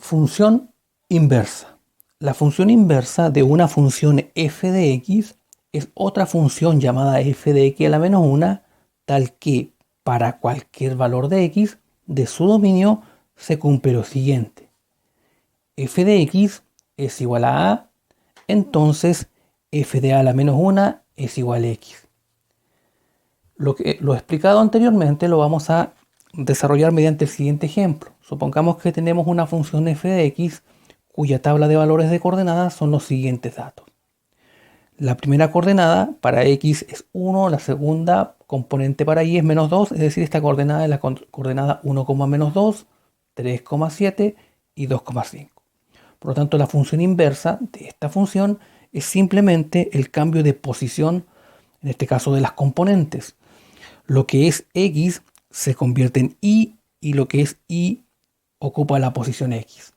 Función inversa. La función inversa de una función f de x es otra función llamada f de x a la menos 1, tal que para cualquier valor de x de su dominio se cumple lo siguiente. F de x es igual a, entonces f de a la menos 1 es igual a x. Lo explicado anteriormente lo vamos a desarrollar mediante el siguiente ejemplo. Supongamos que tenemos una función f de x cuya tabla de valores de coordenadas son los siguientes datos. La primera coordenada para x es 1, la segunda componente para y es menos 2, es decir, esta coordenada es la coordenada 1, menos 2, 3,7 y 2,5. Por lo tanto, la función inversa de esta función es simplemente el cambio de posición, en este caso de las componentes. Lo que es x se convierte en y lo que es y ocupa la posición x.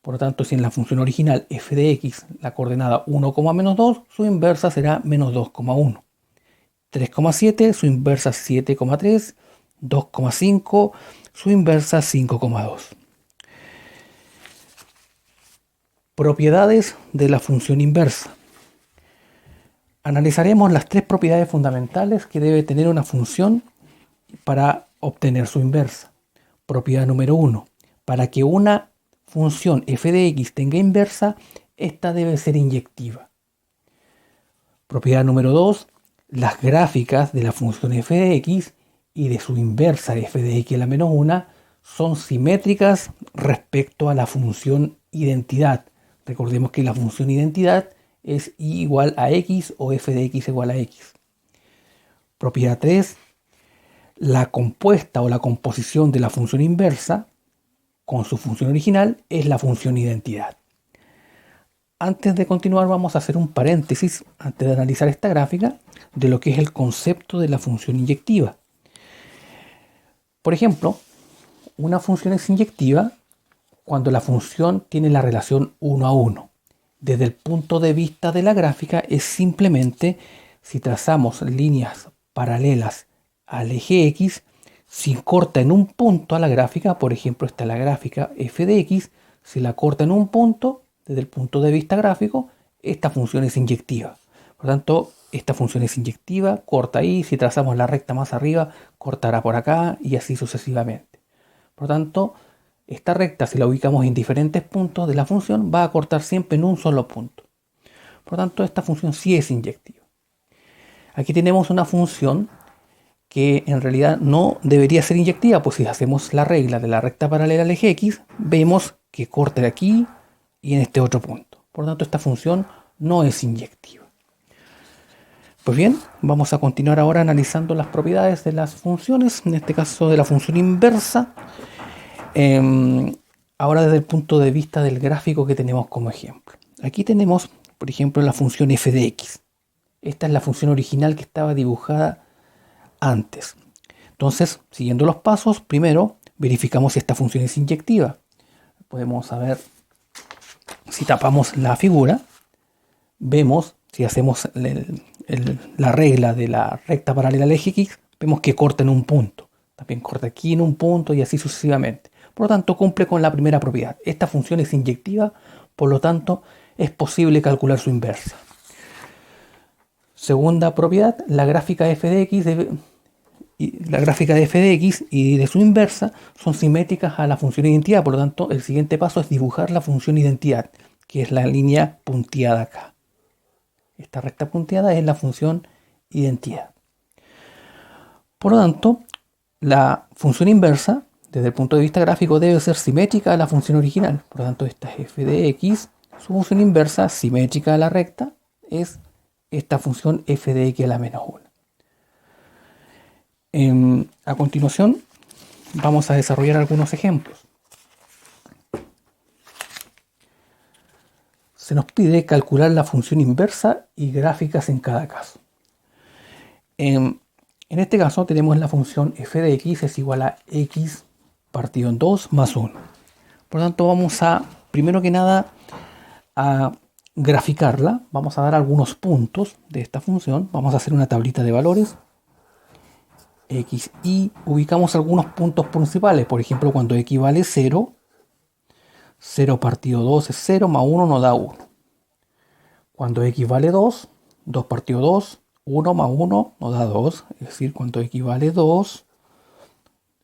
Por lo tanto, si en la función original f de x la coordenada 1, menos 2, su inversa será menos 2,1. 3,7, su inversa 7,3. 2,5, su inversa 5,2. Propiedades de la función inversa. Analizaremos las tres propiedades fundamentales que debe tener una función para obtener su inversa. Propiedad número 1. Para que una función f de x tenga inversa, esta debe ser inyectiva. Propiedad número 2. Las gráficas de la función f de x y de su inversa f de x a la menos 1 son simétricas respecto a la función identidad. Recordemos que la función identidad es y igual a x o f de x igual a x. Propiedad 3. La compuesta o la composición de la función inversa con su función original es la función identidad. Antes de continuar vamos a hacer un paréntesis antes de analizar esta gráfica de lo que es el concepto de la función inyectiva. Por ejemplo, una función es inyectiva cuando la función tiene la relación 1 a 1. Desde el punto de vista de la gráfica es simplemente si trazamos líneas paralelas al eje x, si corta en un punto a la gráfica, por ejemplo, esta es la gráfica f de x, si la corta en un punto, desde el punto de vista gráfico, esta función es inyectiva. Por lo tanto, esta función es inyectiva, corta ahí, si trazamos la recta más arriba, cortará por acá y así sucesivamente. Por lo tanto, esta recta, si la ubicamos en diferentes puntos de la función, va a cortar siempre en un solo punto. Por lo tanto, esta función sí es inyectiva. Aquí tenemos una función que en realidad no debería ser inyectiva, pues si hacemos la regla de la recta paralela al eje x, vemos que corta de aquí y en este otro punto. Por lo tanto, esta función no es inyectiva. Pues bien, vamos a continuar ahora analizando las propiedades de las funciones, en este caso de la función inversa. Ahora desde el punto de vista del gráfico que tenemos como ejemplo. Aquí tenemos, por ejemplo, la función f de x. Esta es la función original que estaba dibujada antes. Entonces, siguiendo los pasos, primero verificamos si esta función es inyectiva. Podemos saber si tapamos la figura, vemos si hacemos la regla de la recta paralela al eje x, vemos que corta en un punto. También corta aquí en un punto y así sucesivamente. Por lo tanto, cumple con la primera propiedad. Esta función es inyectiva, por lo tanto, es posible calcular su inversa. Segunda propiedad, la gráfica f de x y de su inversa son simétricas a la función identidad. Por lo tanto, el siguiente paso es dibujar la función identidad, que es la línea punteada acá. Esta recta punteada es la función identidad. Por lo tanto, la función inversa, desde el punto de vista gráfico, debe ser simétrica a la función original. Por lo tanto, esta es f de x, su función inversa simétrica a la recta es esta función f de x a la menos 1. A continuación, vamos a desarrollar algunos ejemplos. Se nos pide calcular la función inversa y gráficas en cada caso. En este caso tenemos la función f de x es igual a x partido en 2 más 1. Por lo tanto, vamos a, primero que nada, a graficarla. Vamos a dar algunos puntos de esta función. Vamos a hacer una tablita de valores. X y ubicamos algunos puntos principales. Por ejemplo, cuando x vale 0, 0 partido 2 es 0, más 1 nos da 1. Cuando x vale 2, 2 partido 2, 1 más 1 nos da 2. Es decir, cuando x vale 2,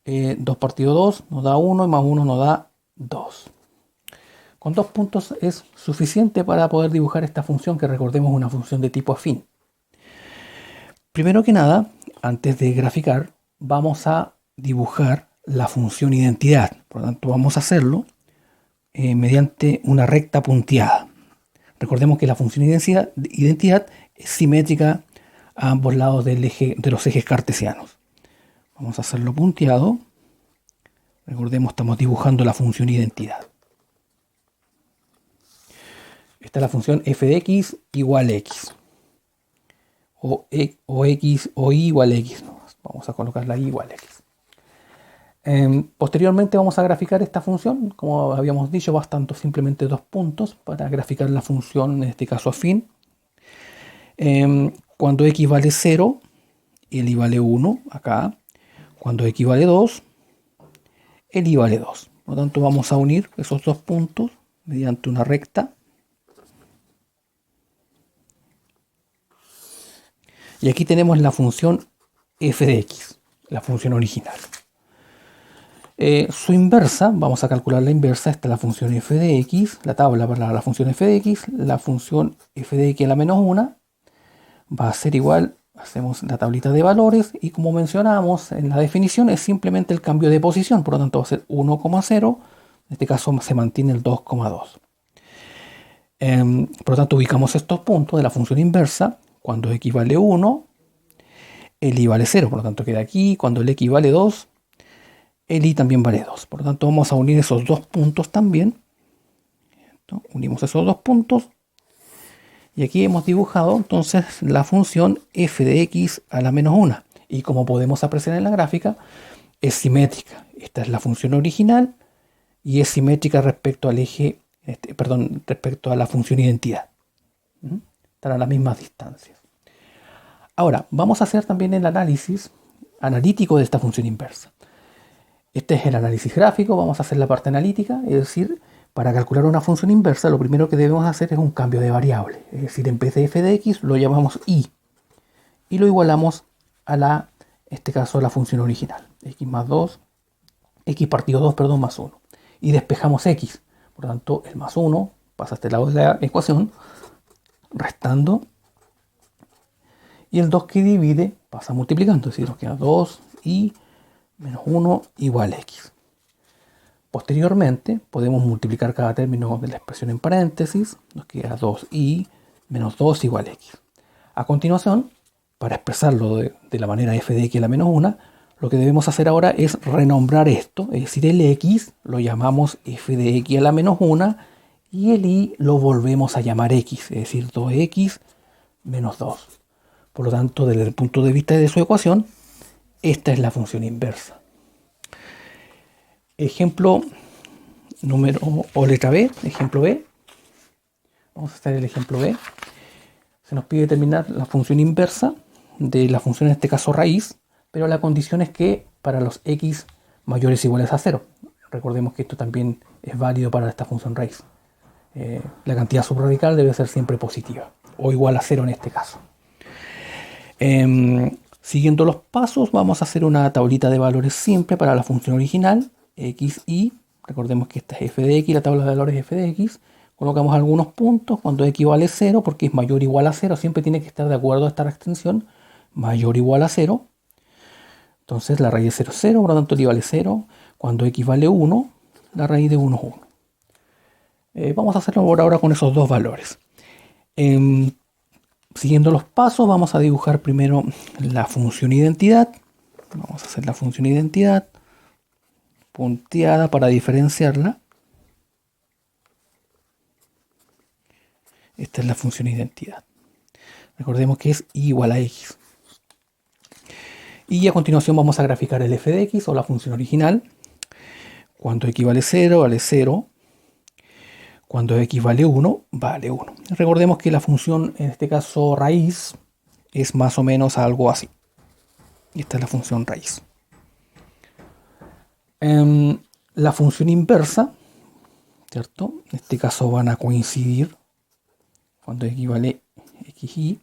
2 partido 2 nos da 1 y más 1 nos da 2. Con 2 puntos es suficiente para poder dibujar esta función, que recordemos es una función de tipo afín. Primero que nada, antes de graficar, vamos a dibujar la función identidad. Por lo tanto, vamos a hacerlo mediante una recta punteada. Recordemos que la función identidad es simétrica a ambos lados del eje, de los ejes cartesianos. Vamos a hacerlo punteado. Recordemos, estamos dibujando la función identidad. Esta es la función f de x igual x. O x o y igual x. Vamos a colocar la y igual x. Posteriormente vamos a graficar esta función. Como habíamos dicho, bastante simplemente 2 puntos para graficar la función, en este caso afín. Cuando x vale 0, el y vale 1, acá. Cuando x vale 2, el y vale 2. Por lo tanto, vamos a unir esos 2 puntos mediante una recta. Y aquí tenemos la función f de x, la función original. Su inversa, vamos a calcular la inversa. Esta es la función f de x, la tabla para la función f de x. La función f de x a la menos 1 va a ser igual, hacemos la tablita de valores y como mencionamos en la definición es simplemente el cambio de posición. Por lo tanto va a ser 1,0, en este caso se mantiene el 2,2. Por lo tanto ubicamos estos puntos de la función inversa. Cuando x vale 1, el y vale 0, por lo tanto queda aquí. Cuando el x vale 2, el y también vale 2. Por lo tanto vamos a unir esos 2 puntos también. Unimos esos 2 puntos. Y aquí hemos dibujado entonces la función f de x a la menos 1. Y como podemos apreciar en la gráfica, es simétrica. Esta es la función original y es simétrica respecto al eje, respecto a la función identidad. Están a las mismas distancias. Ahora, vamos a hacer también el análisis analítico de esta función inversa. Este es el análisis gráfico, vamos a hacer la parte analítica, es decir, para calcular una función inversa, lo primero que debemos hacer es un cambio de variable. Es decir, en vez de f de x, lo llamamos y. Y lo igualamos a en este caso, a la función original. X más 2, x partido 2, perdón, más 1. Y despejamos x. Por lo tanto, el más 1 pasa a este lado de la ecuación, restando. Y el 2 que divide pasa multiplicando. Es decir, nos queda 2y menos 1 igual a x. Posteriormente, podemos multiplicar cada término de la expresión en paréntesis. Nos queda 2y menos 2 igual a x. A continuación, para expresarlo de la manera f de x a la menos 1, lo que debemos hacer ahora es renombrar esto. Es decir, el x lo llamamos f de x a la menos 1 y el y lo volvemos a llamar x. Es decir, 2x menos 2. Por lo tanto, desde el punto de vista de su ecuación, esta es la función inversa. Ejemplo número o letra B, ejemplo B. Vamos a hacer el ejemplo B. Se nos pide determinar la función inversa de la función, en este caso raíz, pero la condición es que para los x mayores o iguales a 0. Recordemos que esto también es válido para esta función raíz. La cantidad subradical debe ser siempre positiva, o igual a 0 en este caso. Siguiendo los pasos, vamos a hacer una tablita de valores simple para la función original, x, y. Recordemos que esta es f de x, la tabla de valores f de x. Colocamos algunos puntos cuando x vale 0, porque es mayor o igual a 0, siempre tiene que estar de acuerdo a esta extensión, mayor o igual a 0. Entonces la raíz de 0 es 0, por lo tanto el y vale 0. Cuando x vale 1, la raíz de 1 es 1. Vamos a hacerlo por ahora con esos dos valores. Siguiendo los pasos, vamos a dibujar primero la función identidad. Vamos a hacer la función identidad punteada para diferenciarla. Esta es la función identidad. Recordemos que es igual a x. Y a continuación vamos a graficar el f de x o la función original. Cuando x vale 0, vale 0. Cuando x vale 1, vale 1. Recordemos que la función, en este caso raíz, es más o menos algo así. Y esta es la función raíz. La función inversa ¿cierto? En este caso van a coincidir cuando x vale xy.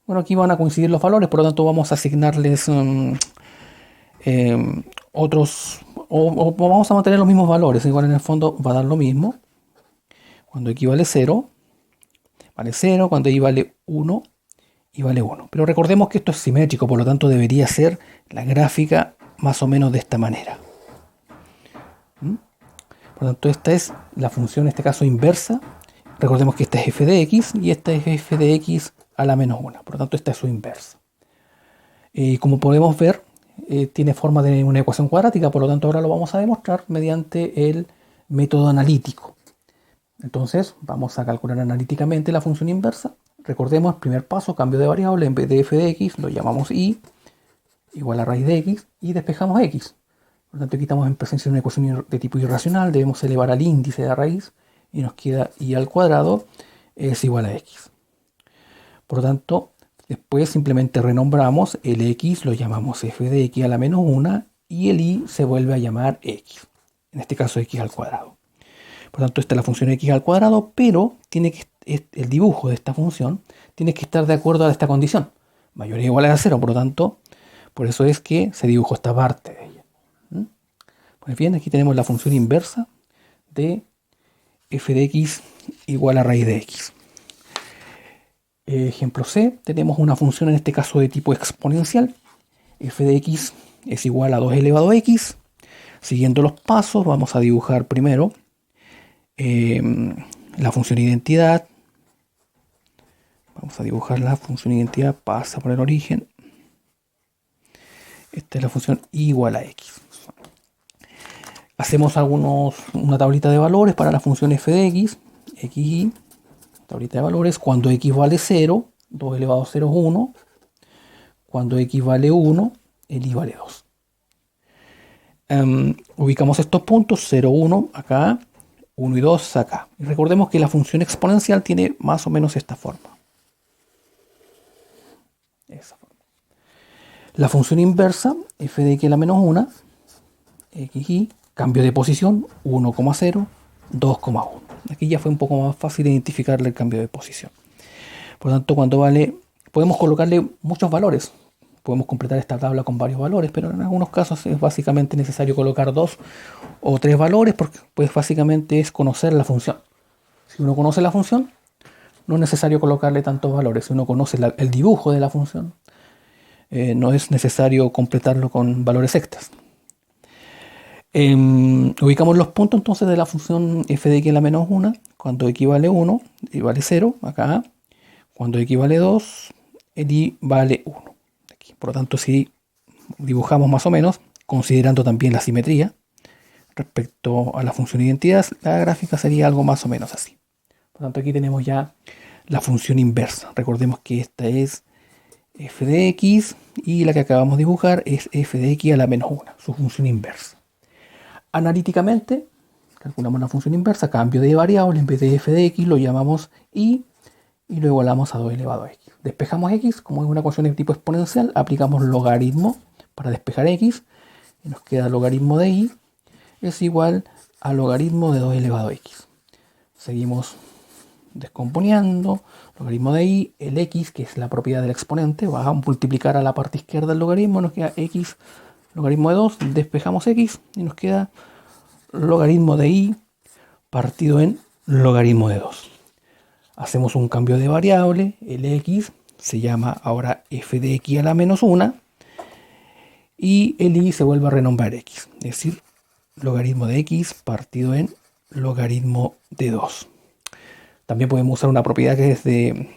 Bueno, aquí van a coincidir los valores, por lo tanto vamos a asignarles otros, o vamos a mantener los mismos valores, igual en el fondo va a dar lo mismo. Cuando x vale 0, vale 0, cuando y vale 1, y vale 1. Pero recordemos que esto es simétrico, por lo tanto debería ser la gráfica más o menos de esta manera. Por lo tanto, esta es la función, en este caso inversa. Recordemos que esta es f de x y esta es f de x a la menos 1. Por lo tanto, esta es su inversa. Como podemos ver, tiene forma de una ecuación cuadrática, por lo tanto ahora lo vamos a demostrar mediante el método analítico. Entonces vamos a calcular analíticamente la función inversa. Recordemos el primer paso, cambio de variable, en vez de f de x lo llamamos y igual a raíz de x y despejamos x. Por lo tanto aquí estamos en presencia de una ecuación de tipo irracional, debemos elevar al índice de la raíz y nos queda y al cuadrado es igual a x. Por lo tanto, después simplemente renombramos el x, lo llamamos f de x a la menos 1 y el y se vuelve a llamar x. En este caso x al cuadrado. Por lo tanto, esta es la función x al cuadrado, pero tiene que, el dibujo de esta función tiene que estar de acuerdo a esta condición. Mayor o igual a 0, por lo tanto, por eso es que se dibujó esta parte de ella. Pues bien, aquí tenemos la función inversa de f de x igual a raíz de x. Ejemplo C, tenemos una función en este caso de tipo exponencial. F de x es igual a 2 elevado a x. Siguiendo los pasos, vamos a dibujar primero la función identidad. Vamos a dibujar la función identidad, pasa por el origen. Esta es la función igual a x. Hacemos una tablita de valores para la función f de x, xy, tablita de valores, cuando x vale 0, 2 elevado a 0 es 1, cuando x vale 1, el y vale 2. Ubicamos estos puntos, 0, 1 acá, 1 y 2 acá. Y recordemos que la función exponencial tiene más o menos esta forma. La función inversa, f de x a la menos 1, xy, cambio de posición, 1,0, 2,1. Aquí ya fue un poco más fácil identificarle el cambio de posición. Por lo tanto, cuando vale, podemos colocarle muchos valores. Podemos completar esta tabla con varios valores, pero en algunos casos es básicamente necesario colocar 2 o 3 valores, porque pues básicamente es conocer la función. Si uno conoce la función, no es necesario colocarle tantos valores. Si uno conoce el dibujo de la función, no es necesario completarlo con valores extras. Ubicamos los puntos entonces de la función f de x a la menos 1, cuando x vale 1, y vale 0, acá. Cuando x vale 2, el y vale 1. Aquí. Por lo tanto, si dibujamos más o menos, considerando también la simetría, respecto a la función identidad, la gráfica sería algo más o menos así. Por lo tanto, aquí tenemos ya la función inversa. Recordemos que esta es f de x y la que acabamos de dibujar es f de x a la menos 1, su función inversa. Analíticamente, calculamos la función inversa, cambio de variable, en vez de f de x lo llamamos y lo igualamos a 2 elevado a x. Despejamos x, como es una ecuación de tipo exponencial, aplicamos logaritmo para despejar x, y nos queda logaritmo de y es igual a logaritmo de 2 elevado a x. Seguimos descomponiendo, logaritmo de y, el x, que es la propiedad del exponente, va a multiplicar a la parte izquierda del logaritmo, nos queda x logaritmo de 2, despejamos x y nos queda logaritmo de y partido en logaritmo de 2. Hacemos un cambio de variable, el x se llama ahora f de x a la menos 1 y el y se vuelve a renombrar x, es decir, logaritmo de x partido en logaritmo de 2. También podemos usar una propiedad que es de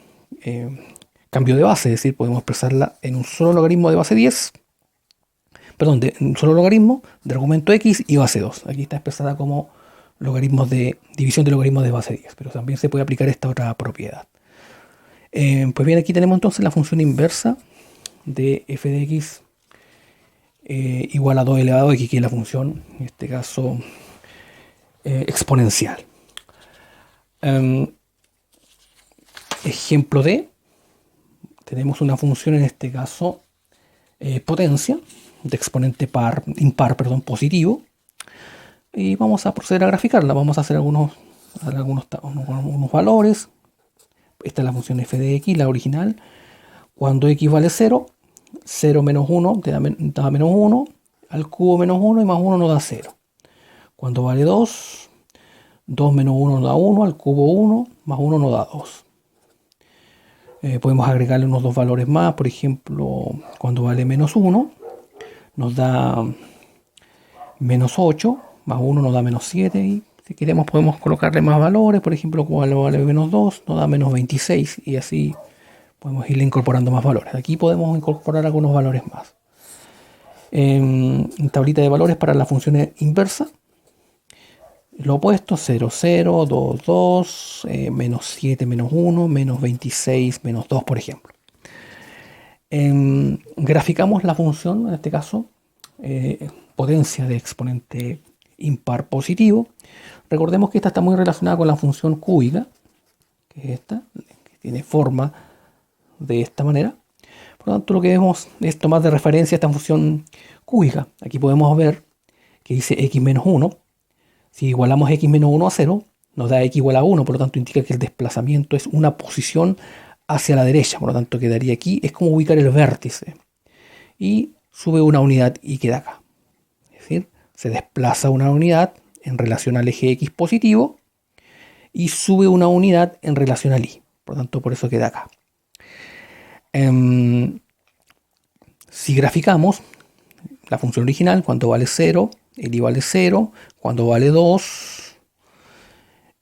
cambio de base, es decir, podemos expresarla en un solo logaritmo de base 10, perdón, de un solo logaritmo de argumento x y base 2. Aquí está expresada como logaritmos de división de logaritmos de base 10, pero también se puede aplicar esta otra propiedad. Pues bien, aquí tenemos entonces la función inversa de f de x igual a 2 elevado a x, que es la función, en este caso, exponencial. Ejemplo D, tenemos una función en este caso potencia de exponente impar positivo, y vamos a proceder a graficarla. Vamos a hacer algunos valores. Esta es la función f de x, la original. Cuando x vale 0, 0 menos 1 te da menos 1, al cubo menos 1 y más 1 nos da 0. Cuando vale 2, 2 menos 1 nos da 1, al cubo 1, más 1 nos da 2. Podemos agregarle unos dos valores más, por ejemplo, cuando vale menos 1, nos da menos 8, más 1 nos da menos 7, y si queremos podemos colocarle más valores, por ejemplo, cuando vale menos 2, nos da menos 26, y así podemos irle incorporando más valores. Aquí podemos incorporar algunos valores más. En tablita de valores para la función inversa, lo opuesto, 0, 0, 2, 2, menos 7, menos 1, menos 26, menos 2, por ejemplo. Graficamos la función, en este caso, potencia de exponente impar positivo. Recordemos que esta está muy relacionada con la función cúbica, que es esta, que tiene forma de esta manera. Por lo tanto, lo que vemos es tomar de referencia esta función cúbica. Aquí podemos ver que dice x menos 1. Si igualamos x menos 1 a 0, nos da x igual a 1, por lo tanto indica que el desplazamiento es una posición hacia la derecha, por lo tanto quedaría aquí, es como ubicar el vértice. Y sube una unidad y queda acá. Es decir, se desplaza una unidad en relación al eje x positivo y sube una unidad en relación al y. Por lo tanto, por eso queda acá. Si graficamos la función original, cuando vale 0, el y vale 0, cuando vale 2,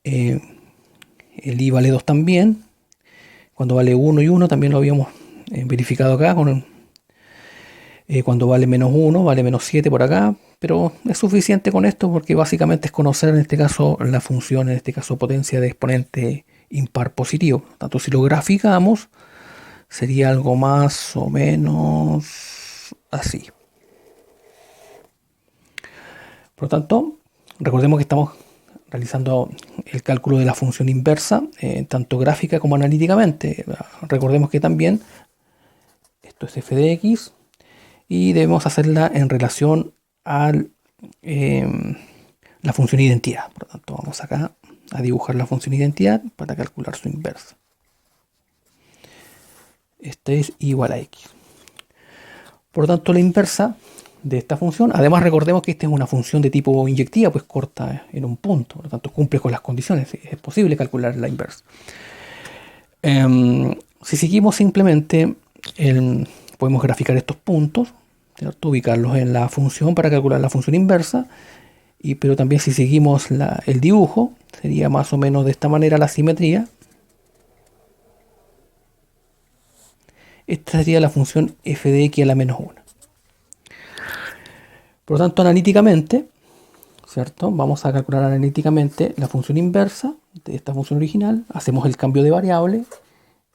el y vale 2 también, cuando vale 1 y 1 también lo habíamos verificado acá, cuando vale menos 1, vale menos 7 por acá, pero es suficiente con esto porque básicamente es conocer en este caso la función, en este caso potencia de exponente impar positivo. Tanto si lo graficamos, sería algo más o menos así. Por lo tanto, recordemos que estamos realizando el cálculo de la función inversa, tanto gráfica como analíticamente. Recordemos que también esto es f de x y debemos hacerla en relación a la función identidad. Por lo tanto, vamos acá a dibujar la función identidad para calcular su inversa. Este es igual a x. Por lo tanto, la inversa de esta función, además recordemos que esta es una función de tipo inyectiva, pues corta en un punto, por lo tanto cumple con las condiciones, es posible calcular la inversa. Si seguimos simplemente, podemos graficar estos puntos, ¿cierto? Ubicarlos en la función para calcular la función inversa, pero también si seguimos el dibujo, sería más o menos de esta manera la simetría. Esta sería la función f de x a la menos 1. Por lo tanto, analíticamente, ¿cierto? Vamos a calcular analíticamente la función inversa de esta función original. Hacemos el cambio de variable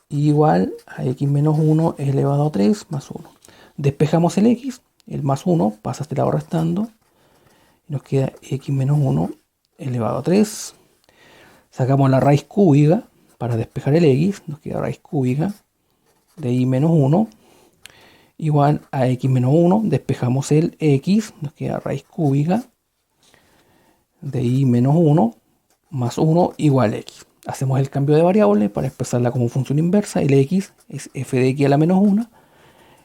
igual a x menos 1 elevado a 3 más 1. Despejamos el x, el más 1 pasa a este lado restando. Y nos queda x menos 1 elevado a 3. Sacamos la raíz cúbica para despejar el x. Nos queda raíz cúbica de y menos 1 igual a x menos 1, despejamos el x, nos queda raíz cúbica de y menos 1 más 1 igual a x. Hacemos el cambio de variable para expresarla como función inversa. El x es f de x a la menos 1,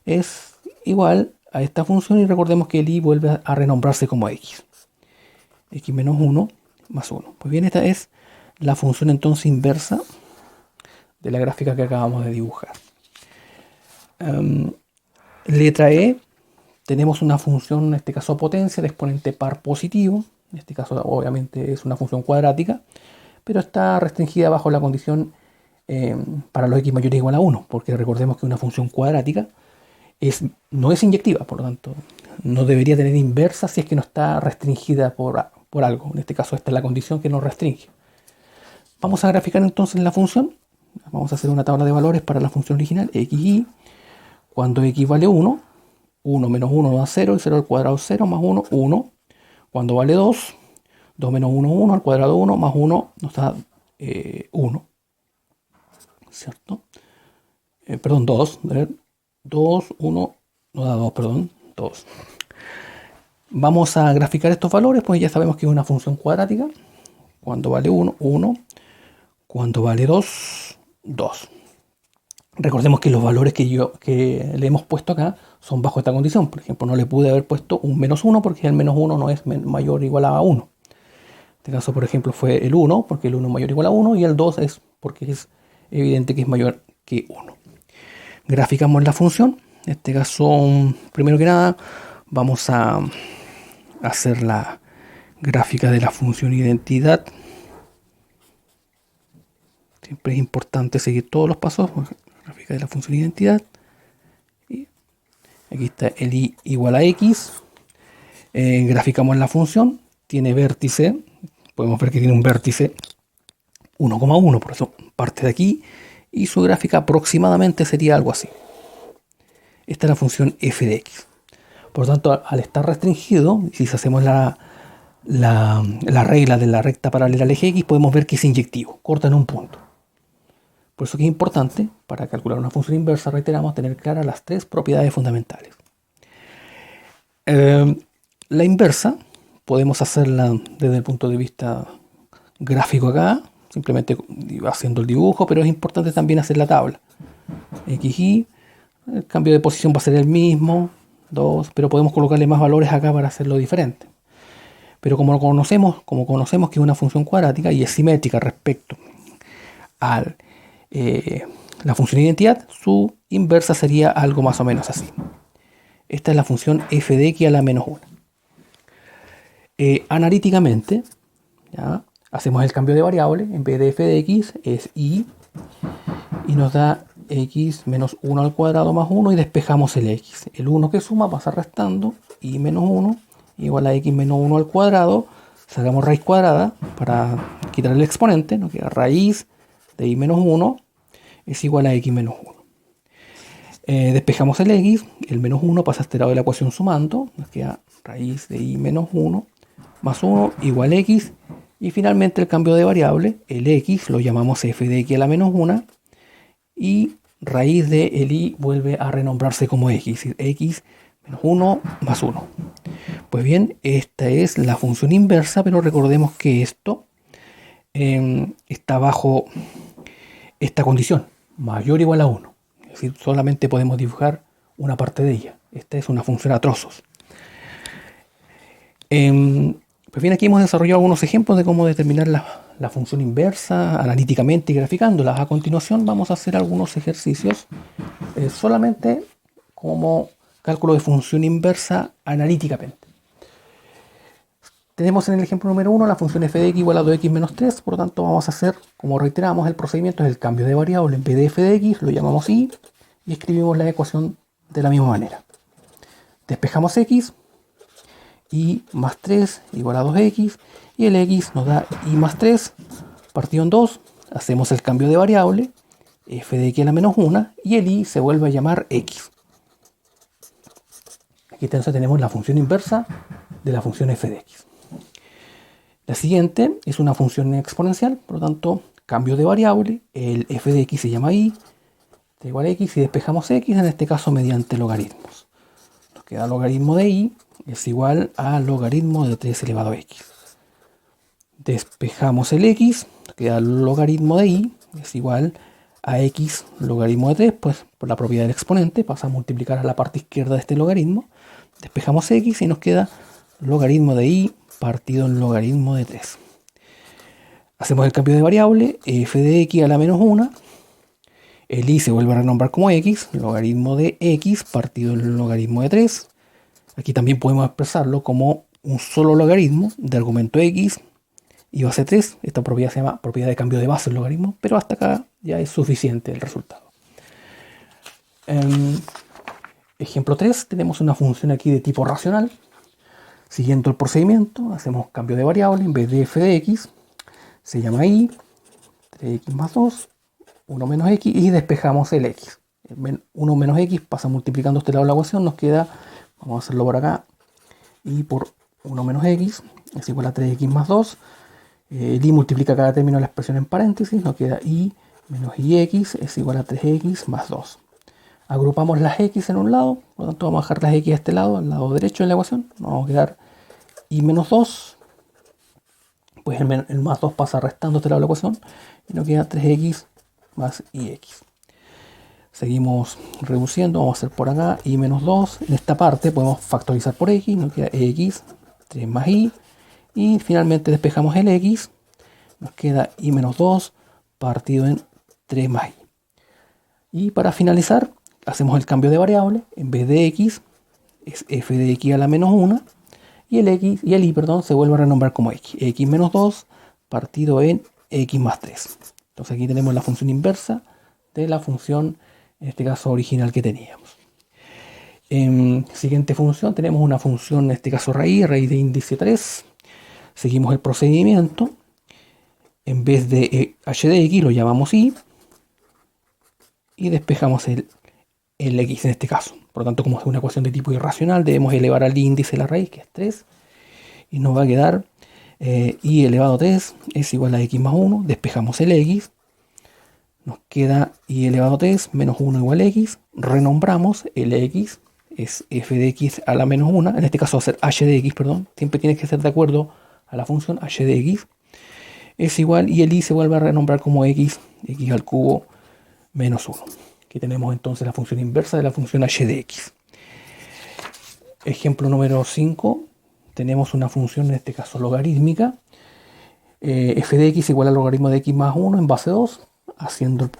es igual a esta función y recordemos que el y vuelve a renombrarse como x. X menos 1 más 1. Pues bien, esta es la función entonces inversa de la gráfica que acabamos de dibujar. Letra E, tenemos una función, en este caso potencia, de exponente par positivo. En este caso obviamente es una función cuadrática, pero está restringida bajo la condición para los x mayores o igual a 1, porque recordemos que una función cuadrática no es inyectiva, por lo tanto no debería tener inversa si es que no está restringida por algo. En este caso esta es la condición que nos restringe. Vamos a graficar entonces la función. Vamos a hacer una tabla de valores para la función original, xy. Cuando x vale 1, 1 menos 1 nos da 0, y 0 al cuadrado 0, más 1, 1. Cuando vale 2, 2 menos 1, 1, al cuadrado 1, más 1 nos da 1. ¿Cierto? Perdón, 2. 2, 1, nos da 2, perdón, 2. Vamos a graficar estos valores, pues ya sabemos que es una función cuadrática. Cuando vale 1, 1. Cuando vale 2, 2. Recordemos que los valores que le hemos puesto acá son bajo esta condición. Por ejemplo, no le pude haber puesto un menos 1 porque el menos 1 no es mayor o igual a 1. En este caso, por ejemplo, fue el 1 porque el 1 es mayor o igual a 1 y el 2 es porque es evidente que es mayor que 1. Graficamos la función. En este caso, primero que nada, vamos a hacer la gráfica de la función identidad. Siempre es importante seguir todos los pasos. Gráfica de la función identidad. Y aquí está el i igual a x. Graficamos la función. Tiene vértice. Podemos ver que tiene un vértice 1,1. Por eso parte de aquí. Y su gráfica aproximadamente sería algo así. Esta es la función f de x. Por lo tanto, al estar restringido, si hacemos la regla de la recta paralela al eje x, podemos ver que es inyectivo. Corta en un punto. Por eso que es importante, para calcular una función inversa, reiteramos, tener claras las tres propiedades fundamentales. La inversa podemos hacerla desde el punto de vista gráfico acá, simplemente haciendo el dibujo, pero es importante también hacer la tabla. XY, el cambio de posición va a ser el mismo, 2, pero podemos colocarle más valores acá para hacerlo diferente. Pero como conocemos que es una función cuadrática y es simétrica respecto a la función identidad, su inversa sería algo más o menos así. Esta es la función f de x a la menos 1. Analíticamente, ¿ya? Hacemos el cambio de variable. En vez de f de x es y nos da x menos 1 al cuadrado más 1 y despejamos el x. El 1 que suma pasa restando, y menos 1 igual a x menos 1 al cuadrado. Sacamos raíz cuadrada para quitar el exponente, nos queda raíz de y menos 1 es igual a x menos 1. Despejamos el x, el menos 1 pasa a este lado de la ecuación sumando, nos queda raíz de y menos 1 más 1 igual a x, y finalmente el cambio de variable, el x lo llamamos f de x a la menos 1, y raíz de el y vuelve a renombrarse como x, es decir, x menos 1 más 1. Pues bien, esta es la función inversa, pero recordemos que esto está bajo esta condición, mayor o igual a 1. Es decir, solamente podemos dibujar una parte de ella. Esta es una función a trozos. Pues bien, aquí hemos desarrollado algunos ejemplos de cómo determinar la función inversa analíticamente y graficándolas. A continuación vamos a hacer algunos ejercicios solamente como cálculo de función inversa analíticamente. Tenemos en el ejemplo número 1 la función f de x igual a 2x menos 3, por lo tanto vamos a hacer, como reiteramos, el procedimiento es el cambio de variable. En vez de f de x lo llamamos y escribimos la ecuación de la misma manera. Despejamos x, y más 3 igual a 2x, y el x nos da y más 3 partido en 2, hacemos el cambio de variable, f de x a la menos 1, y el y se vuelve a llamar x. Aquí entonces tenemos la función inversa de la función f de x. La siguiente es una función exponencial, por lo tanto, cambio de variable, el f de x se llama y, da igual a x, y despejamos x, en este caso mediante logaritmos. Nos queda logaritmo de y es igual a logaritmo de 3 elevado a x. Despejamos el x, nos queda logaritmo de y es igual a x logaritmo de 3, pues por la propiedad del exponente pasa a multiplicar a la parte izquierda de este logaritmo. Despejamos x y nos queda logaritmo de y partido en logaritmo de 3. Hacemos el cambio de variable, f de x a la menos 1, el y se vuelve a renombrar como x, logaritmo de x partido en logaritmo de 3. Aquí también podemos expresarlo como un solo logaritmo de argumento x y base 3. Esta propiedad se llama propiedad de cambio de base del logaritmo, pero hasta acá ya es suficiente el resultado. Ejemplo 3, tenemos una función aquí de tipo racional. Siguiendo el procedimiento, hacemos cambio de variable, en vez de f de x, se llama y, 3x más 2, 1 menos x, y despejamos el x. 1 menos x pasa multiplicando este lado de la ecuación, nos queda, vamos a hacerlo por acá, y por 1 menos x es igual a 3x más 2. El y multiplica cada término de la expresión en paréntesis, nos queda y menos ix es igual a 3x más 2. Agrupamos las x en un lado, por lo tanto vamos a dejar las x a este lado, al lado derecho de la ecuación. Nos vamos a quedar y menos 2, pues el más 2 pasa restando este lado de la ecuación y nos queda 3x más ix. Seguimos reduciendo, vamos a hacer por acá y menos 2. En esta parte podemos factorizar por x, nos queda x, 3 más y. Y finalmente despejamos el x, nos queda y menos 2 partido en 3 más y. Y para finalizar, hacemos el cambio de variable. En vez de x, es f de x a la menos 1. Y el y, perdón, se vuelve a renombrar como x menos 2 partido en x más 3. Entonces aquí tenemos la función inversa de la función, en este caso original que teníamos. En siguiente función tenemos una función, en este caso raíz de índice 3. Seguimos el procedimiento. En vez de h de x lo llamamos y. Y despejamos el x en este caso. Por lo tanto, como es una ecuación de tipo irracional, debemos elevar al índice la raíz, que es 3. Y nos va a quedar y elevado a 3 es igual a x más 1. Despejamos el x. Nos queda y elevado a 3 menos 1 igual a x. Renombramos el x. Es f de x a la menos 1. En este caso va a ser h de x, perdón. Siempre tiene que ser de acuerdo a la función h de x. Es igual y el y se vuelve a renombrar como x al cubo menos 1. Aquí tenemos entonces la función inversa de la función h de x. Ejemplo número 5. Tenemos una función, en este caso logarítmica. F de x igual al logaritmo de x más 1 en base 2. Haciendo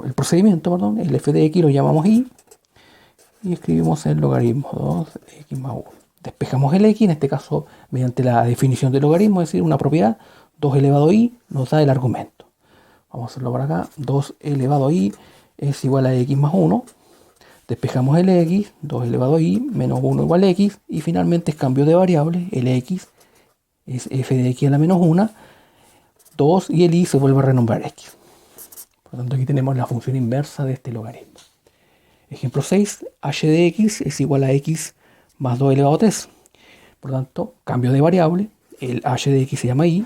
el procedimiento, perdón. El f de x lo llamamos y. Y escribimos el logaritmo 2x más 1. Despejamos el x, en este caso mediante la definición del logaritmo, es decir, una propiedad. 2 elevado a y nos da el argumento. Vamos a hacerlo por acá. 2 elevado a y es igual a x más 1. Despejamos el x, 2 elevado a y menos 1 igual a x. Y finalmente es cambio de variable. El x es f de x a la menos 1. 2 y el y se vuelve a renombrar x. Por lo tanto, aquí tenemos la función inversa de este logaritmo. Ejemplo 6, h de x es igual a x más 2 elevado a 3. Por lo tanto, cambio de variable. El h de x se llama y.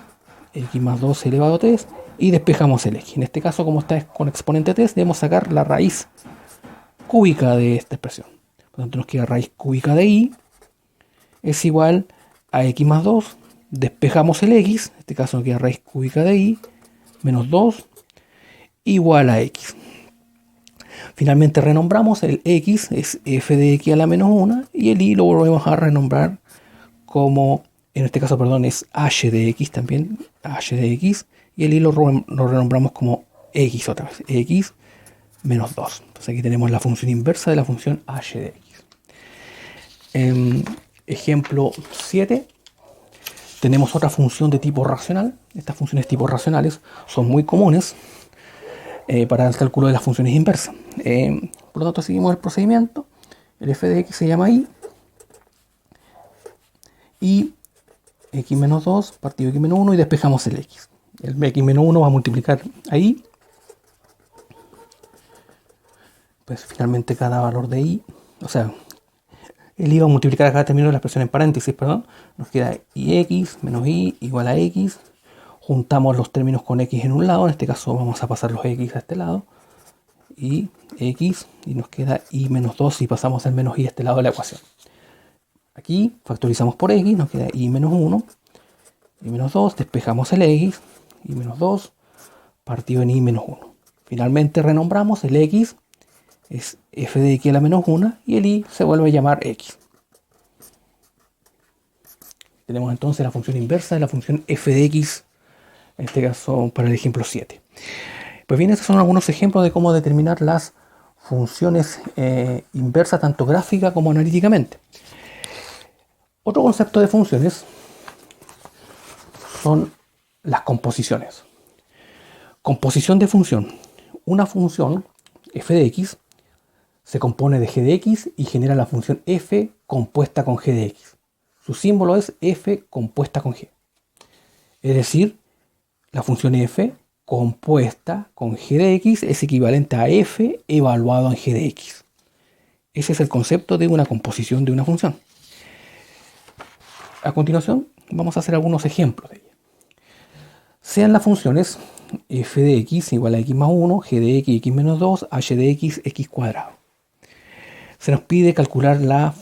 X más 2 elevado a 3. Y despejamos el x. En este caso, como está con exponente 3, debemos sacar la raíz cúbica de esta expresión. Por lo tanto, nos queda raíz cúbica de y es igual a x más 2. Despejamos el x. En este caso nos queda raíz cúbica de y menos 2 igual a x. Finalmente renombramos el x, es f de x a la menos 1, y el y lo volvemos a renombrar como, en este caso, perdón, es h de x también, h de x, y el y lo renombramos como x otra vez, x menos 2. Entonces aquí tenemos la función inversa de la función h de x. Ejemplo 7, tenemos otra función de tipo racional. Estas funciones tipo racionales son muy comunes para el cálculo de las funciones inversas. Por lo tanto, seguimos el procedimiento. El f de x se llama y x menos 2 partido x menos 1 y despejamos el x. El x menos 1 va a multiplicar ahí. Pues finalmente cada valor de y, o sea, el y va a multiplicar a cada término de la expresión en paréntesis, perdón. Nos queda ix menos y igual a x. Juntamos los términos con x en un lado, en este caso vamos a pasar los x a este lado, y x, y nos queda y menos 2 si pasamos el menos y a este lado de la ecuación. Aquí factorizamos por x, nos queda y menos 1, y menos 2, despejamos el x, y menos 2, partido en y menos 1. Finalmente renombramos el x, es f de x a la menos 1, y el y se vuelve a llamar x. Tenemos entonces la función inversa de la función f de x, en este caso para el ejemplo 7. Pues bien, estos son algunos ejemplos de cómo determinar las funciones inversas, tanto gráfica como analíticamente. Otro concepto de funciones son las composiciones. Composición de función. Una función f de x se compone de g de x y genera la función f compuesta con g de x. Su símbolo es f compuesta con g. Es decir, la función f compuesta con g de x es equivalente a f evaluado en g de x. Ese es el concepto de una composición de una función. A continuación, vamos a hacer algunos ejemplos de ella. Sean las funciones f de x igual a x más 1, g de x, x menos 2, h de x, x cuadrado. se nos pide calcular la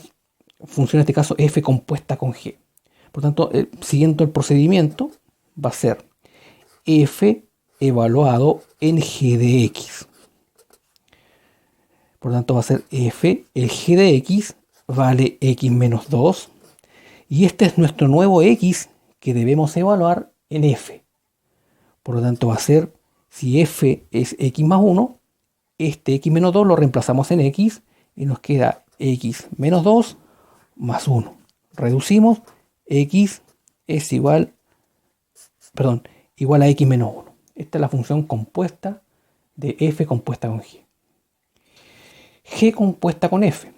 función, en este caso f compuesta con g. Por tanto, siguiendo el procedimiento, va a ser f evaluado en g de x. Por tanto, va a ser f, el g de x vale x menos 2. Y este es nuestro nuevo x que debemos evaluar en f. Por lo tanto, va a ser, si f es x más 1, este x menos 2 lo reemplazamos en x y nos queda x menos 2 más 1. Reducimos, x es igual a x menos 1. Esta es la función compuesta de f compuesta con g. G compuesta con f.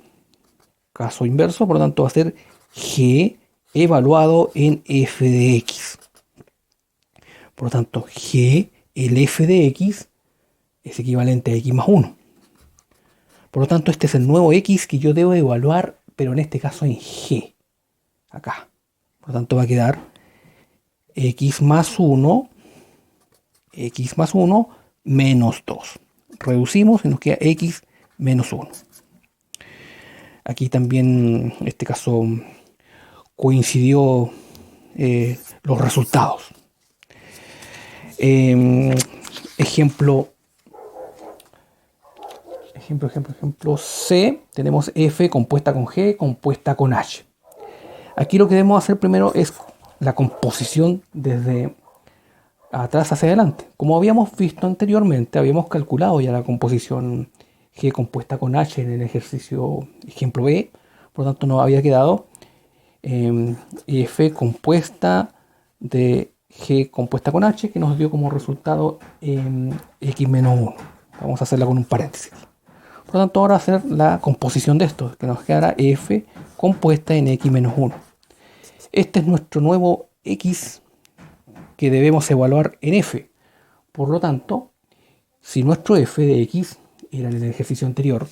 Caso inverso, por lo tanto va a ser g evaluado en f de x. Por lo tanto, g, el f de x, es equivalente a x más 1. Por lo tanto, este es el nuevo x que yo debo evaluar, pero en este caso en g. Acá. Por lo tanto, va a quedar x más 1 menos 2. Reducimos y nos queda x menos 1. Aquí también, en este caso, coincidió los resultados. Ejemplo C, tenemos f compuesta con g compuesta con h. Aquí lo que debemos hacer primero es la composición desde atrás hacia adelante. Como habíamos visto anteriormente, habíamos calculado ya la composición g compuesta con h en el ejercicio ejemplo B. Por lo tanto, nos había quedado f compuesta de g compuesta con h, que nos dio como resultado x menos 1. Vamos a hacerla con un paréntesis. Por lo tanto, ahora hacer la composición de esto, que nos quedará f compuesta en x menos 1. Este es nuestro nuevo x que debemos evaluar en f. Por lo tanto, si nuestro f de x era en el ejercicio anterior,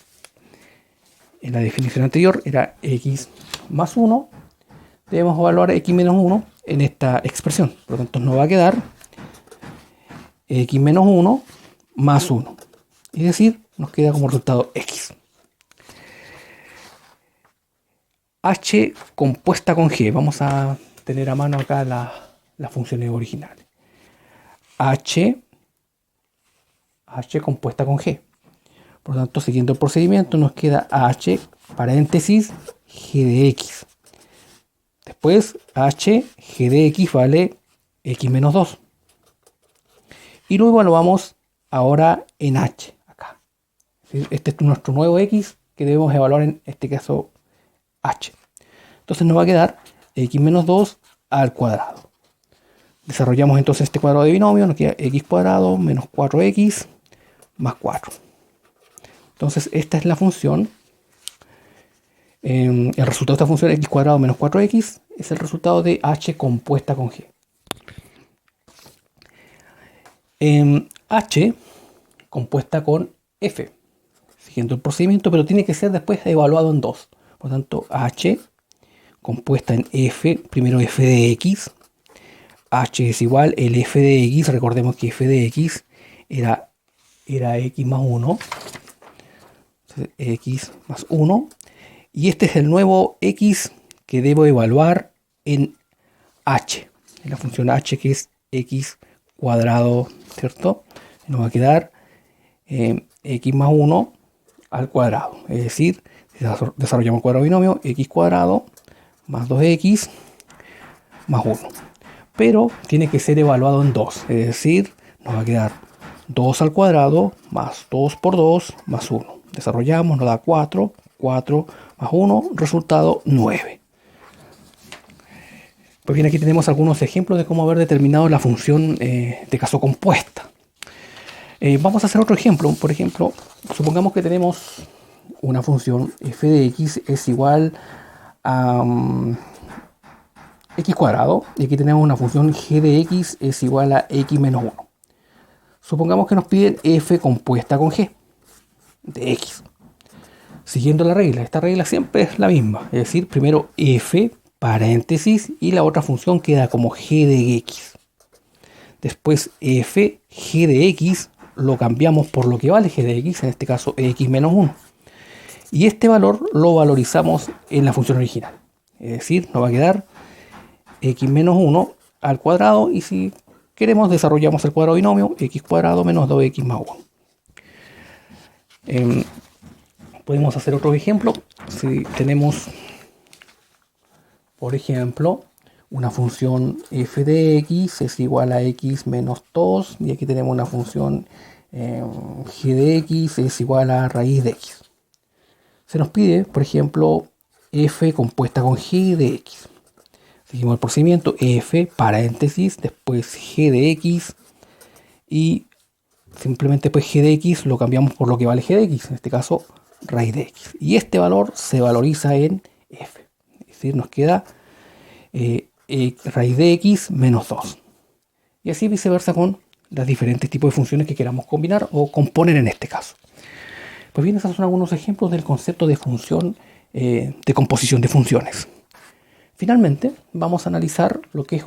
en la definición anterior era x más 1, debemos evaluar x menos 1 en esta expresión. Por lo tanto, nos va a quedar x menos 1 más 1. Es decir, nos queda como resultado x. H compuesta con g. Vamos a tener a mano acá las funciones originales. H compuesta con g. Por lo tanto, siguiendo el procedimiento, nos queda h, paréntesis, g de x. Después, h, g de x vale x menos 2. Y lo evaluamos ahora en h, acá. Este es nuestro nuevo x que debemos evaluar en este caso h. Entonces nos va a quedar x menos 2 al cuadrado. Desarrollamos entonces este cuadrado de binomio, nos queda x cuadrado menos 4x más 4. Entonces esta es la función. El resultado de esta función x cuadrado menos 4x es el resultado de h compuesta con g. H compuesta con f, siguiendo el procedimiento, pero tiene que ser después evaluado en 2. Por lo tanto, h compuesta en f, primero f de x. H es igual, el f de x, recordemos que f de x era x más 1. Entonces, x más 1. Y este es el nuevo x que debo evaluar en h, en la función h, que es x cuadrado, ¿cierto? Nos va a quedar x más 1 al cuadrado. Es decir, si desarrollamos el cuadrado binomio, x cuadrado más 2x más 1. Pero tiene que ser evaluado en 2. Es decir, nos va a quedar 2 al cuadrado más 2 por 2 más 1. Desarrollamos, nos da 4. 4 más 1, resultado 9. Pues bien, aquí tenemos algunos ejemplos de cómo haber determinado la función de caso compuesta. Vamos a hacer otro ejemplo. Por ejemplo, supongamos que tenemos una función f de x es igual a x cuadrado, y aquí tenemos una función g de x es igual a x menos 1. Supongamos que nos piden f compuesta con g de x. Siguiendo la regla, esta regla siempre es la misma, es decir, primero f, paréntesis, y la otra función queda como g de x. Después f, g de x, lo cambiamos por lo que vale g de x, en este caso x menos 1. Y este valor lo valorizamos en la función original. Es decir, nos va a quedar x menos 1 al cuadrado, y si queremos desarrollamos el cuadrado binomio x cuadrado menos 2x más 1. Podemos hacer otro ejemplo. Si tenemos, por ejemplo, una función f de x es igual a x menos 2, y aquí tenemos una función g de x es igual a raíz de x. Se nos pide, por ejemplo, f compuesta con g de x. Seguimos el procedimiento: f, paréntesis, después g de x, y simplemente pues g de x lo cambiamos por lo que vale g de x, en este caso raíz de x. Y este valor se valoriza en f. Es decir, nos queda raíz de x menos 2. Y así viceversa con los diferentes tipos de funciones que queramos combinar o componer en este caso. Pues bien, esos son algunos ejemplos del concepto de función, de composición de funciones. Finalmente, vamos a analizar lo que es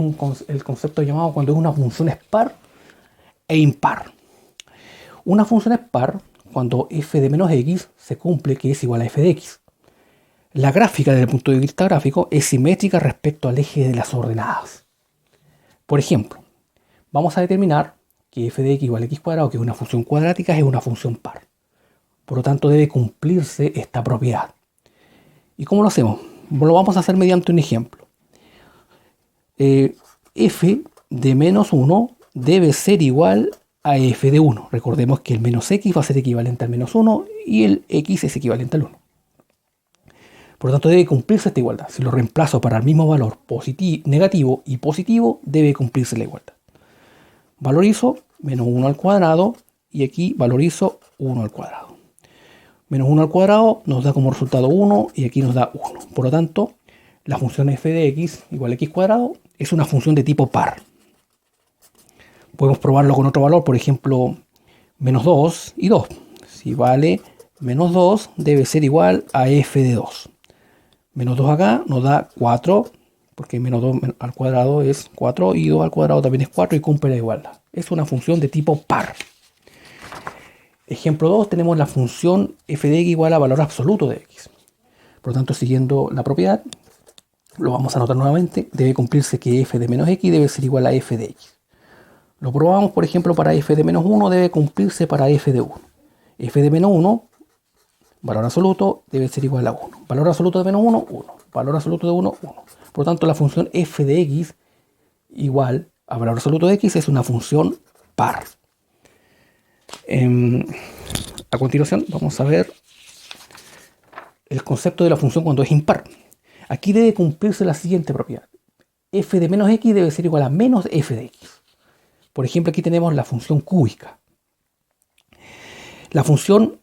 el concepto llamado cuando es una función es par e impar. Una función es par cuando f de menos x se cumple que es igual a f de x. La gráfica, desde el punto de vista gráfico, es simétrica respecto al eje de las ordenadas. Por ejemplo, vamos a determinar que f de x igual a x cuadrado, que es una función cuadrática, es una función par. Por lo tanto, debe cumplirse esta propiedad. ¿Y cómo lo hacemos? Lo vamos a hacer mediante un ejemplo. F de menos 1 debe ser igual a f de 1. Recordemos que el menos x va a ser equivalente al menos 1 y el x es equivalente al 1. Por lo tanto, debe cumplirse esta igualdad. Si lo reemplazo para el mismo valor negativo y positivo, debe cumplirse la igualdad. Valorizo menos 1 al cuadrado y aquí valorizo 1 al cuadrado. Menos 1 al cuadrado nos da como resultado 1 y aquí nos da 1. Por lo tanto, la función f de x igual a x cuadrado es una función de tipo par. Podemos probarlo con otro valor, por ejemplo, menos 2 y 2. Si vale menos 2, debe ser igual a f de 2. Menos 2 acá nos da 4, porque menos 2 al cuadrado es 4 y 2 al cuadrado también es 4 y cumple la igualdad. Es una función de tipo par. Ejemplo 2, tenemos la función f de x igual a valor absoluto de x. Por lo tanto, siguiendo la propiedad, lo vamos a anotar nuevamente. Debe cumplirse que f de menos x debe ser igual a f de x. Lo probamos, por ejemplo, para f de menos 1 debe cumplirse para f de 1. F de menos 1, valor absoluto, debe ser igual a 1. Valor absoluto de menos 1, 1. Valor absoluto de 1, 1. Por lo tanto, la función f de x igual a valor absoluto de x es una función par. A continuación, vamos a ver el concepto de la función cuando es impar. Aquí debe cumplirse la siguiente propiedad. F de menos x debe ser igual a menos f de x. Por ejemplo, aquí tenemos la función cúbica. La función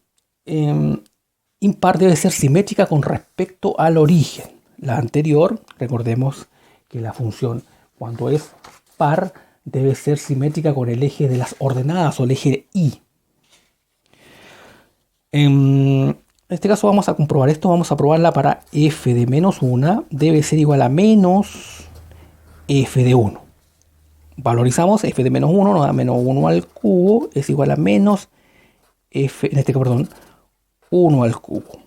impar debe ser simétrica con respecto al origen. La anterior, recordemos que la función cuando es par debe ser simétrica con el eje de las ordenadas o el eje y. En este caso vamos a comprobar esto. Vamos a probarla para f de menos 1 debe ser igual a menos f de 1. Valorizamos f de menos 1, nos da menos 1 al cubo, es igual a menos f, en este caso, perdón, 1 al cubo.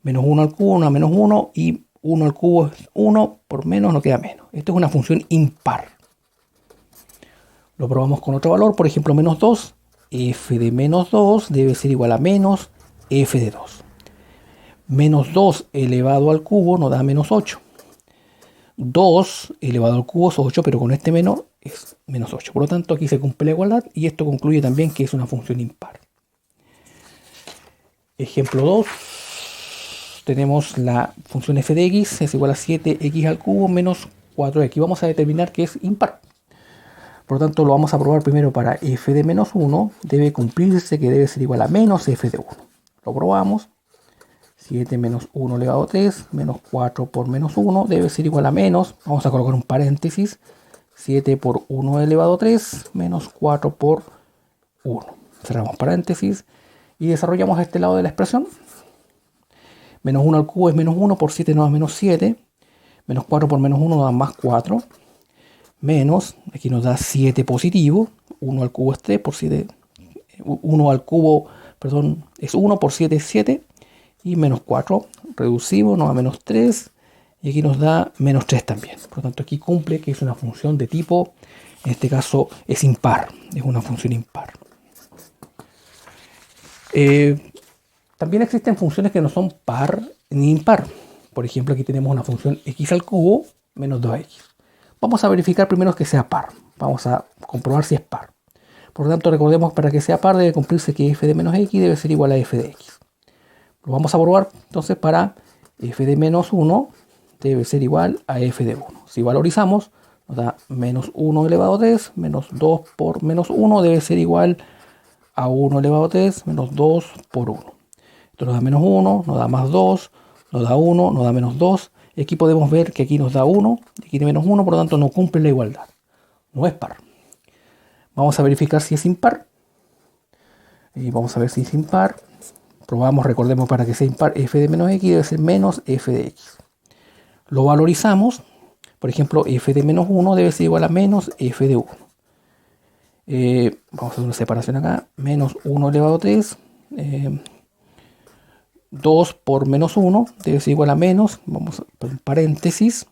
Menos 1 al cubo, nos da menos 1, y 1 al cubo es 1, por menos nos queda menos. Esto es una función impar. Lo probamos con otro valor, por ejemplo, menos 2. F de menos 2 debe ser igual a menos f de 2. Menos 2 elevado al cubo nos da menos 8. 2 elevado al cubo es 8, pero con este menos es menos 8. Por lo tanto, aquí se cumple la igualdad y esto concluye también que es una función impar. Ejemplo 2. Tenemos la función f de x es igual a 7x al cubo menos 4x. Vamos a determinar que es impar. Por lo tanto, lo vamos a probar primero para f de menos 1. Debe cumplirse que debe ser igual a menos f de 1. Lo probamos. 7 menos 1 elevado a 3, menos 4 por menos 1, debe ser igual a menos, vamos a colocar un paréntesis, 7 por 1 elevado a 3, menos 4 por 1. Cerramos paréntesis y desarrollamos este lado de la expresión. Menos 1 al cubo es menos 1, por 7 nos da menos 7, menos 4 por menos 1 nos da más 4, menos, aquí nos da 7 positivo, 1 al cubo es 3, por 7, 1 al cubo, perdón, es 1, por 7 es 7, y menos 4. Reducimos, nos da menos 3 y aquí nos da menos 3 también. Por lo tanto, aquí cumple que es una función de tipo, en este caso es impar, es una función impar. También existen funciones que no son par ni impar. Por ejemplo, aquí tenemos una función x al cubo menos 2x. Vamos a verificar primero que sea par. Vamos a comprobar si es par. Por lo tanto, recordemos que para que sea par debe cumplirse que f de menos x debe ser igual a f de x. Lo vamos a probar entonces para f de menos 1 debe ser igual a f de 1. Si valorizamos, nos da menos 1 elevado a 3, menos 2 por menos 1 debe ser igual a 1 elevado a 3, menos 2 por 1. Esto nos da menos 1, nos da más 2, nos da 1, nos da menos 2. Y aquí podemos ver que aquí nos da 1, y aquí tiene menos 1, por lo tanto no cumple la igualdad. No es par. Vamos a verificar si es impar. Y vamos a ver si es impar. Probamos, recordemos, para que sea impar, f de menos x debe ser menos f de x. Lo valorizamos. Por ejemplo, f de menos 1 debe ser igual a menos f de 1. Vamos a hacer una separación acá. Menos 1 elevado a 3. 2 por menos 1 debe ser igual a menos, vamos a poner paréntesis,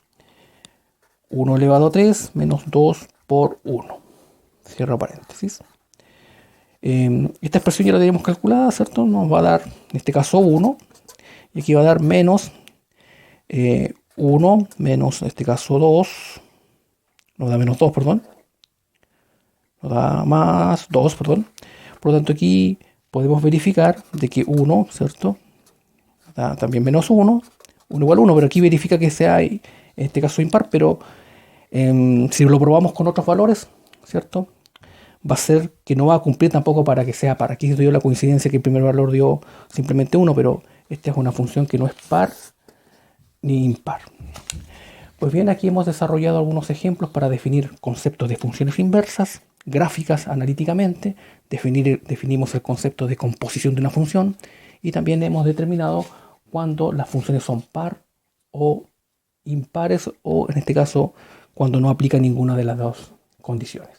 1 elevado a 3 menos 2 por 1. Cierro paréntesis. Esta expresión ya la tenemos calculada, ¿cierto? Nos va a dar, en este caso, 1. Y aquí va a dar menos 1 menos, en este caso, 2. Nos da menos 2, perdón. Nos da más 2, perdón. Por lo tanto, aquí podemos verificar de que 1, ¿cierto? Da también menos 1. 1 igual a 1, pero aquí verifica que sea, en este caso, impar. Pero si lo probamos con otros valores, ¿cierto? Va a ser que no va a cumplir tampoco para que sea par. Aquí dio la coincidencia que el primer valor dio simplemente 1, pero esta es una función que no es par ni impar. Pues bien, aquí hemos desarrollado algunos ejemplos para definir conceptos de funciones inversas, gráficas analíticamente, definimos el concepto de composición de una función y también hemos determinado cuando las funciones son par o impares o en este caso cuando no aplica ninguna de las dos condiciones.